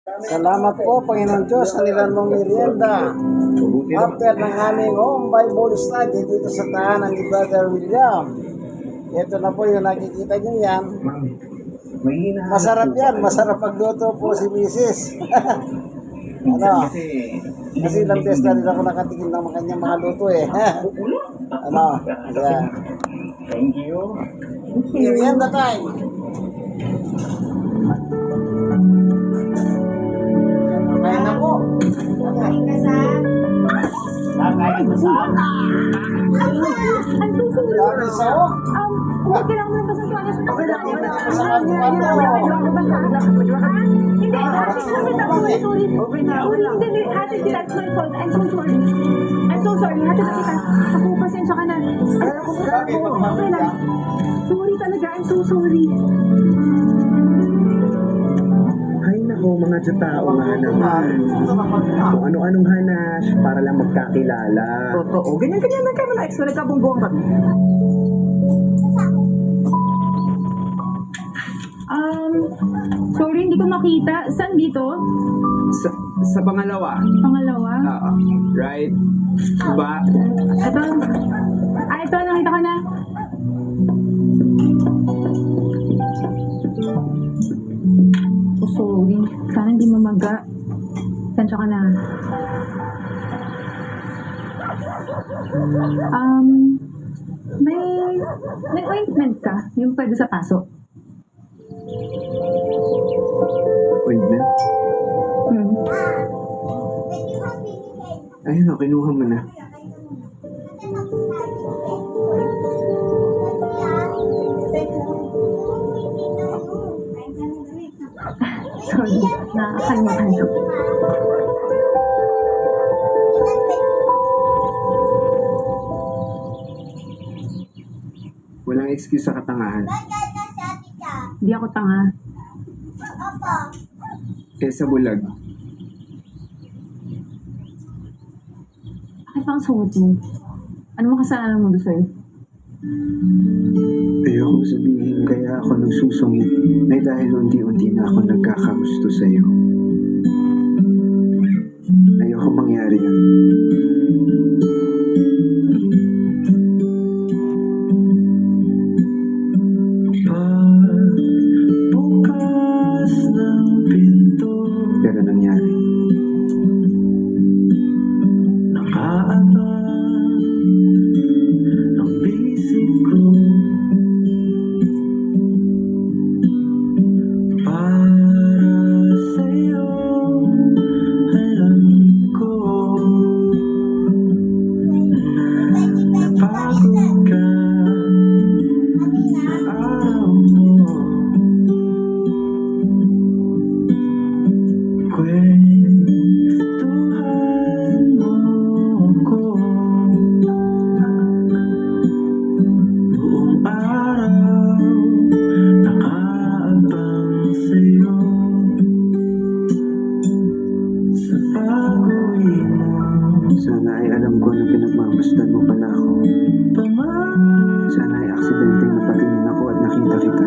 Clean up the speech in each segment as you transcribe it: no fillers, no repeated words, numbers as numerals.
Salamat po, Panginoon Diyos, sa nilang mong merienda. After ng aming home Bible study dito sa tahanan ni Brother William. Ito na po yung nakikita niyo yan. Masarap yan, masarap magluto po si Mrs. Ano? Kasi ilang beses na rin ako nakatingin ng kanyang mga luto eh. Ano? Yan. Thank you. Merienda time. Kaya na po. Kain ka sa... Kakain na sa Ang susunod. dami sa o. Okay lang naman kasi tuwa sa Okay lang, kapila. okay lang sa kanto. Hindi, ate, kasi tapos sorry. Hindi, ate, that's my fault. I'm so sorry. I'm so sorry. Ate, nakita. Ako, pasensya ka na. Bakit? Okay lang. Sorry talaga. I'm so sorry. Ay nako, mga tao nga naman. Kung ano-anong hanas para lang magkakilala. Totoo. Ganyan-ganyan lang kami na ex. Nagkabungbuang kami. Sorry, hindi ko makita. Saan dito? Sa pangalawa. Pangalawa? Right? Diba? Ito. Ito. Nakita ko na. Oh, sorry. Sana hindi mamaga. Sensya ka na. May ointment ka? Yung pwede sa paso? Ointment? Hmm. Ayun o, kinuha mo na. Sorry. Nakakalimutan ko. Walang excuse sa katangahan. Hindi ako tanga. Kesa bulag. Bakit pang suot mo? Ano mo kasalanan mo doon sa'yo? Ayokong sabihin kaya ako nagsusungit ay dahil unti-unti na ako nagkakagusto sa'yo. Ayoko mangyari yun. Pero nangyari. Sana ay alam ko na pinagmamasdan mo pala ako. Sana ay aksidenteng napatingin ako at nakita kita.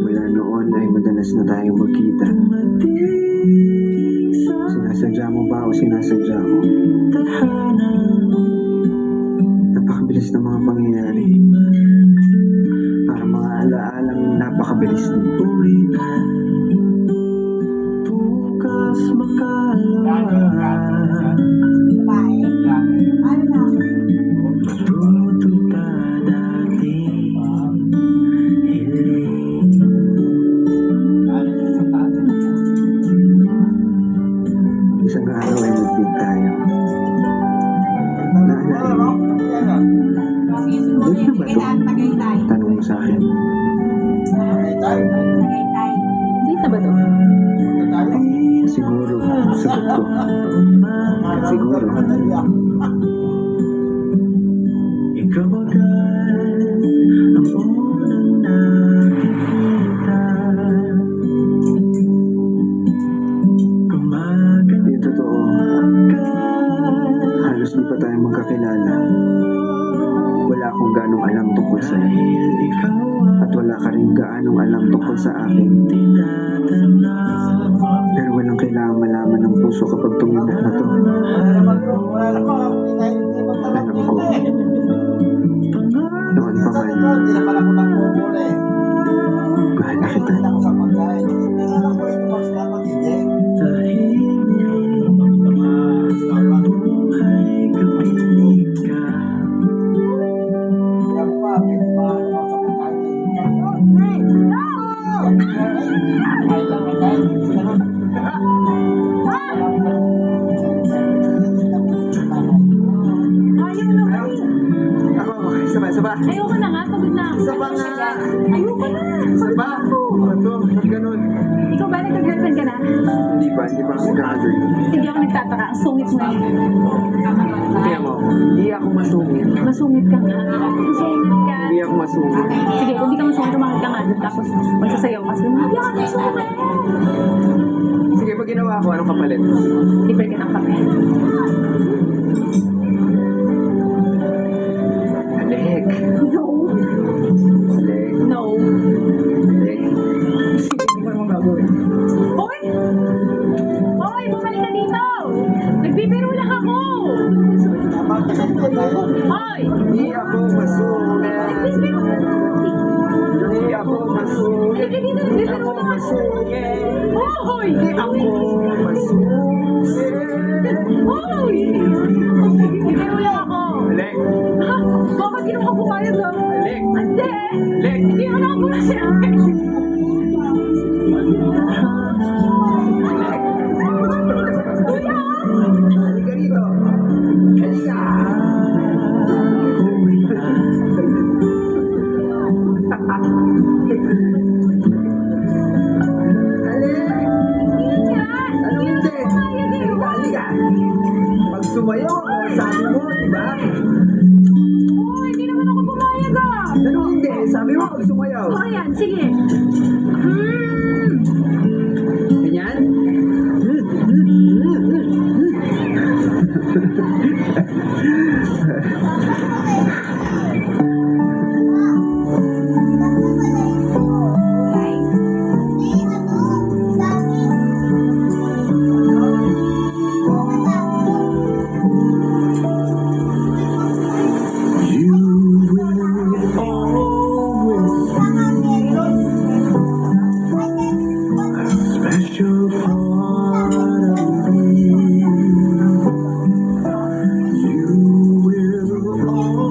Mula noon ay madalas na tayong magkita. Sinasadya mo ba o sinasadya ko? Napakabilis ng mga pangyayari. Para mga alaalang napakabilis nito. Bukas makalawa. Tuto pa dati. Isang araw ay nagbig tayo. Naalala mo? Dito ba ito? Tanong mo sa akin. Dito ba to? Siguro, sagot ko. Siguro. Ikaw agad ang unang nakikita. Yung totoo, halos di pa tayo magkakilala. kakilala. Wala akong ganong alam tungkol sa'yo. At wala ka rin gaanong alam tungkol sa akin. Pero walang kailangan malaman ng puso kapag tumibok na to. Alam ko, noon pa man, mahal na kita. Ayaw naman eh. Ako, isa ba? Ayoko na nga, pagod na ako. Isa pa nga. Ayoko na. Isa ba? Ito, ba't ganun? Ikaw ba nagka-girlfriend ka na? Hindi pa ako nagkakagirl. Hindi ako nagtataka. Ang sungit mo eh. Kaya mo, hindi ako masungit. Masungit ka nga. Masungit ka. Hindi ako masungit. Sige, kung di ka masungit, tumakit ka nga doon. Tapos magsasayaw ka. Sabi mo, hindi ako masungit. Sige, pag ginawa ko, anong kapalit? Libre ka ng kape. Alek. No. Alek. No. Alek. Hindi mo naman gagawin. Hoy! Hoy, bumalik ka dito! Nagbibiro lang ako! Hoy! Hindi ako masungit. Nagbibiro Hindi ako masungit. Halika dito, Hindi nagbibiro ako lang ako! masungit. Hoy! Hindi ako masungit. Hoy! Nagbibiro lang ako! Alek. Ha? Bakit hindi mo ka pumayag ha? Alek. Hindi! Alek. Hindi mo na ako pumayag! Kuya! Halika rito. Halika. Alek. Hindi nga! Ano Hindi hindi? ako pumayag eh! Halika, halika. Pag sumayo, sabi mo, di ba? Hoy, hindi naman ako pumayag ah! Ano hindi? Sabi mo, pag sumayaw. O ayan, sige! Ganyan? Special part of me. You will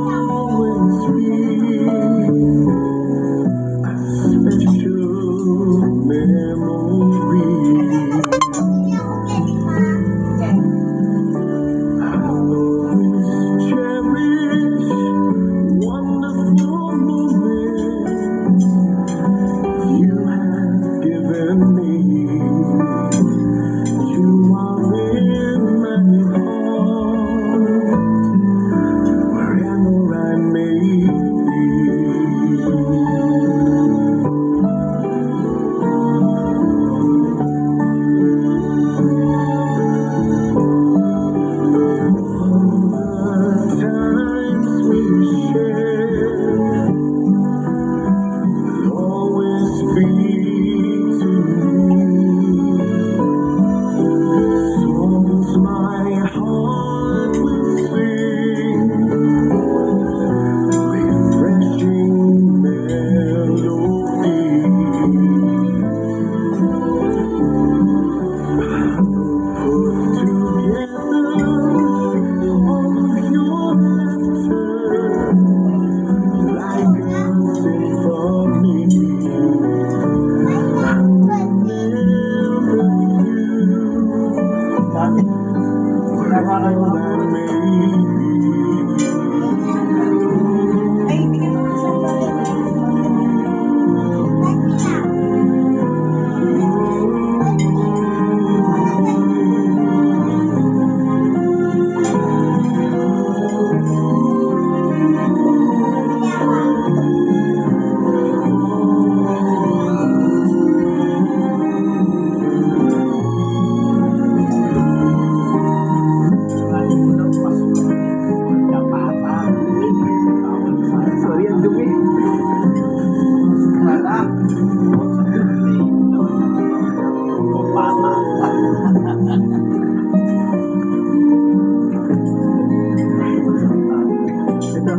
to.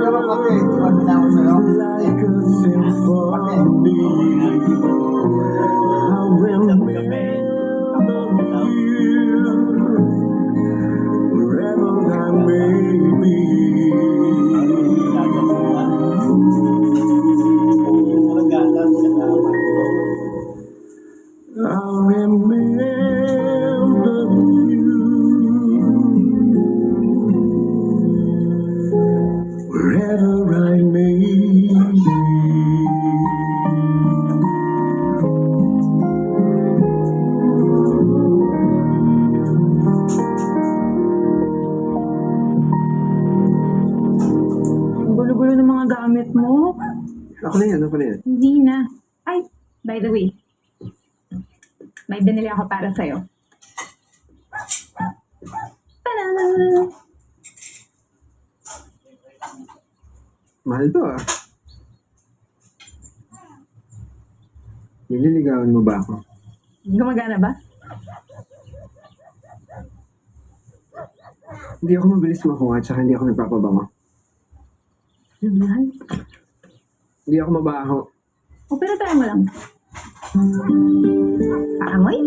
Pero pati, di ba binaw sa'yo? Pati. Wherever I may be. Ang gulo-gulo ng mga gamit mo. Ako na yan, ako na yan. Hindi na. Ay, by the way, may binili ako para sa'yo. Tada! Mahal to ah. Nililigawan mo ba ako? Gumagana ba? Hindi ako mabilis makuha at saka hindi ako nagpapabango. Mahal. Hindi ako mabaho. O, pero tayo mo lang. Paamoy?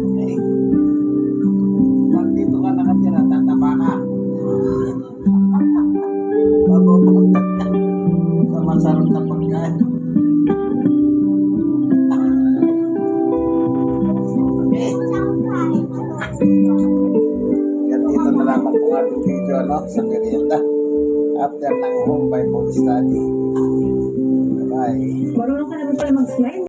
Okay. Pag dito ka nakatira, tataba ka. Mabubuntot ka sa masarap na pagkain. Okay. Yan dito na lamang ang ating video, no? Sa merienda. After ng home Bible study. Bye-bye. Marunong ka naman pala mag-smile.